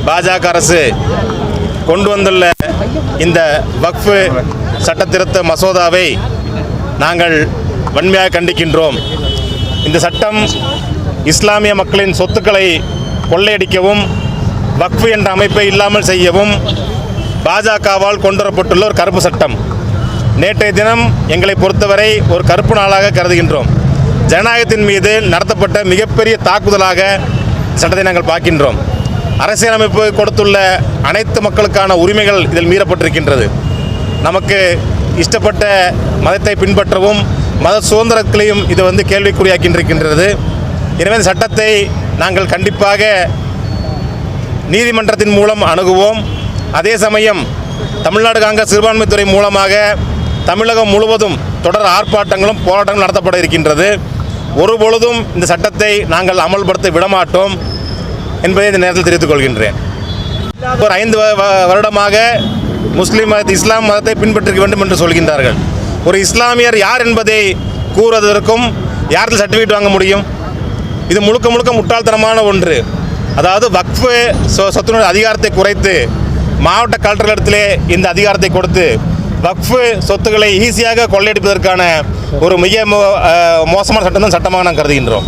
பாஜக அரசு கொண்டு வந்துள்ள இந்த வக்ஃபு சட்டத்திருத்த மசோதாவை நாங்கள் வன்மையாக கண்டிக்கின்றோம். இந்த சட்டம் இஸ்லாமிய மக்களின் சொத்துக்களை கொள்ளையடிக்கவும் வக்ஃபு என்ற அமைப்பை இல்லாமல் செய்யவும் பாஜகவால் கொண்டு வரப்பட்டுள்ள ஒரு கருப்பு சட்டம். நேற்றைய தினம் எங்களை பொறுத்தவரை ஒரு கருப்பு நாளாக கருதுகின்றோம். ஜனநாயகத்தின் மீது நடத்தப்பட்ட மிகப்பெரிய தாக்குதலாக சட்டத்தை நாங்கள் பார்க்கின்றோம். அரசியலமைப்பு கொடுத்துள்ள அனைத்து மக்களுக்கான உரிமைகள் இதில் மீறப்பட்டிருக்கின்றது. நமக்கு இஷ்டப்பட்ட மதத்தை பின்பற்றவும் மத சுதந்திரங்களையும் இது கேள்விக்குறியாக்கின்றிருக்கின்றது. எனவே இந்த சட்டத்தை நாங்கள் கண்டிப்பாக நீதிமன்றத்தின் மூலம் அணுகுவோம். அதே சமயம் தமிழ்நாடு காங்கிரஸ் சிறுபான்மைத்துறை மூலமாக தமிழகம் முழுவதும் தொடர் ஆர்ப்பாட்டங்களும் போராட்டங்களும் நடத்தப்பட இருக்கின்றது. ஒருபொழுதும் இந்த சட்டத்தை நாங்கள் அமல்படுத்த விடமாட்டோம் என்பதை இந்த நேரத்தில் தெரிவித்துக் கொள்கின்றேன். ஒரு 5 வருடமாக இஸ்லாம் மதத்தை பின்பற்ற வேண்டும் என்று சொல்கின்றார்கள். ஒரு இஸ்லாமியர் யார் என்பதை கூறுவதற்கும் யாரில் சர்டிஃபிகேட் வாங்க முடியும்? இது முழுக்க முழுக்க முட்டாள்தனமான ஒன்று. அதாவது வக்ஃபு சொத்தினுடைய அதிகாரத்தை குறைத்து மாவட்ட கலெக்டர்களிடத்திலே இந்த அதிகாரத்தை கொடுத்து வக்ஃபு சொத்துக்களை ஈஸியாக கொள்ளையடிப்பதற்கான ஒரு மிக மோசமான சட்டம் தான் சட்டமாக நாம் கருதுகின்றோம்.